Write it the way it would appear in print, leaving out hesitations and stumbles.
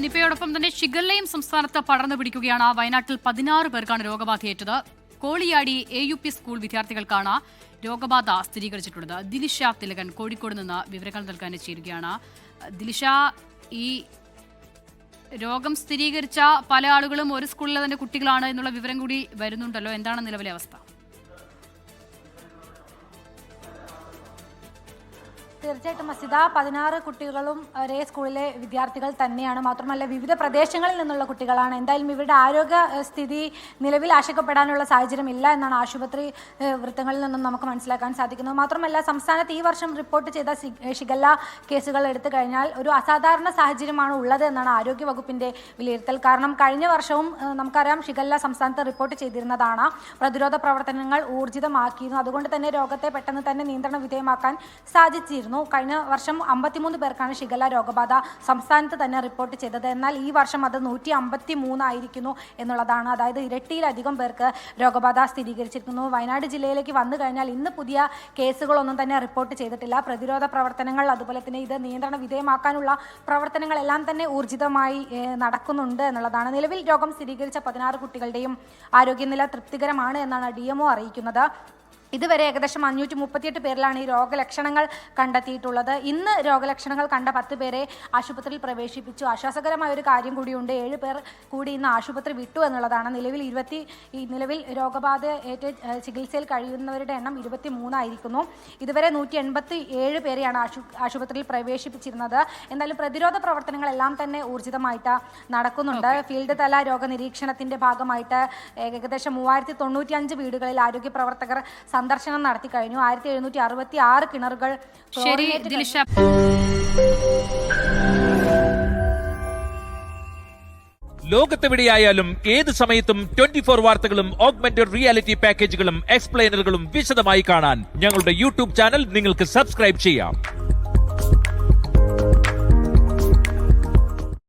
നിപയോടൊപ്പം തന്നെ ഷിഗല്ലയും സംസ്ഥാനത്ത് പടർന്നു പിടിക്കുകയാണ്. വയനാട്ടിൽ 16 പേർക്കാണ് രോഗബാധയേറ്റത്. കോളിയാടി AUP സ്കൂൾ വിദ്യാർത്ഥികൾക്കാണ് രോഗബാധ സ്ഥിരീകരിച്ചിട്ടുള്ളത്. ദിലിഷ തിലകൻ കോഴിക്കോട് നിന്ന് വിവരങ്ങൾ നൽകാൻ ചേരുകയാണ്. ദിലിഷ, ഈ രോഗം സ്ഥിരീകരിച്ച പല ആളുകളും ഒരു സ്കൂളിലെ തന്നെ കുട്ടികളാണ് എന്നുള്ള വിവരം കൂടി വരുന്നുണ്ടല്ലോ. എന്താണ് നിലവിലെ അവസ്ഥ? തീർച്ചയായിട്ടും മസിദ, 16 കുട്ടികളും ഒരേ സ്കൂളിലെ വിദ്യാർത്ഥികൾ തന്നെയാണ്. മാത്രമല്ല വിവിധ പ്രദേശങ്ങളിൽ നിന്നുള്ള കുട്ടികളാണ്. എന്തായാലും ഇവരുടെ ആരോഗ്യ സ്ഥിതി നിലവിൽ ആശങ്കപ്പെടാനുള്ള സാഹചര്യം ഇല്ല എന്നാണ് ആശുപത്രി വൃത്തങ്ങളിൽ നിന്നും നമുക്ക് മനസ്സിലാക്കാൻ സാധിക്കുന്നത്. മാത്രമല്ല സംസ്ഥാനത്ത് ഈ വർഷം റിപ്പോർട്ട് ചെയ്ത ഷിഗല്ല കേസുകൾ എടുത്തു കഴിഞ്ഞാൽ ഒരു അസാധാരണ സാഹചര്യമാണ് ഉള്ളത് എന്നാണ് ആരോഗ്യവകുപ്പിന്റെ വിലയിരുത്തൽ. കാരണം കഴിഞ്ഞ വർഷവും നമുക്കറിയാം ഷിഗല്ല സംസ്ഥാനത്ത് റിപ്പോർട്ട് ചെയ്തിരുന്നതാണ്. പ്രതിരോധ പ്രവർത്തനങ്ങൾ ഊർജിതമാക്കിയിരുന്നു. അതുകൊണ്ട് തന്നെ രോഗത്തെ പെട്ടെന്ന് തന്നെ നിയന്ത്രണ വിധേയമാക്കാൻ സാധിച്ചിരുന്നു. കഴിഞ്ഞ വർഷം 53 പേർക്കാണ് ഷിഗല്ല രോഗബാധ സംസ്ഥാനത്ത് തന്നെ റിപ്പോർട്ട് ചെയ്തത്. എന്നാൽ ഈ വർഷം അത് 153 ആയിരിക്കുന്നു എന്നുള്ളതാണ്. അതായത് ഇരട്ടിയിലധികം പേർക്ക് രോഗബാധ സ്ഥിരീകരിച്ചിരിക്കുന്നു. വയനാട് ജില്ലയിലേക്ക് വന്നു കഴിഞ്ഞാൽ ഇന്ന് പുതിയ കേസുകളൊന്നും തന്നെ റിപ്പോർട്ട് ചെയ്തിട്ടില്ല. പ്രതിരോധ പ്രവർത്തനങ്ങൾ, അതുപോലെ തന്നെ ഇത് നിയന്ത്രണ വിധേയമാക്കാനുള്ള പ്രവർത്തനങ്ങളെല്ലാം തന്നെ ഊർജിതമായി നടക്കുന്നുണ്ട് എന്നുള്ളതാണ്. നിലവിൽ രോഗം സ്ഥിരീകരിച്ച 16 കുട്ടികളുടെയും ആരോഗ്യനില തൃപ്തികരമാണ് എന്നാണ് DMO അറിയിക്കുന്നത്. ഇതുവരെ ഏകദേശം 538 പേരിലാണ് ഈ രോഗലക്ഷണങ്ങൾ കണ്ടെത്തിയിട്ടുള്ളത്. ഇന്ന് രോഗലക്ഷണങ്ങൾ കണ്ട 10 പേരെ ആശുപത്രിയിൽ പ്രവേശിപ്പിച്ചു. ആശ്വാസകരമായ ഒരു കാര്യം കൂടിയുണ്ട്. 7 പേർ കൂടി ഇന്ന് ആശുപത്രി വിട്ടു എന്നുള്ളതാണ്. നിലവിൽ രോഗബാധ ഏറ്റ് ചികിത്സയിൽ കഴിയുന്നവരുടെ എണ്ണം 23 ആയിരിക്കുന്നു. ഇതുവരെ 187 പേരെയാണ് ആശുപത്രിയിൽ പ്രവേശിപ്പിച്ചിരുന്നത്. എന്നാലും പ്രതിരോധ പ്രവർത്തനങ്ങളെല്ലാം തന്നെ ഊർജിതമായിട്ട് നടക്കുന്നുണ്ട്. ഫീൽഡ് തല രോഗനിരീക്ഷണത്തിന്റെ ഭാഗമായിട്ട് ഏകദേശം 3095 വീടുകളിൽ ആരോഗ്യ പ്രവർത്തകർ സന്ദർശനം നടത്തി കഴിഞ്ഞു. 1766 കിണറുകൾ. ലോകത്തെവിടെയായാലും ഏത് സമയത്തും 24 വാർത്തകളും ഓഗ്മെന്റഡ് റിയാലിറ്റി പാക്കേജുകളും എക്സ്പ്ലെയിനറുകളും വിശദമായി കാണാൻ ഞങ്ങളുടെ YouTube ചാനൽ നിങ്ങൾക്ക് സബ്സ്ക്രൈബ് ചെയ്യാം.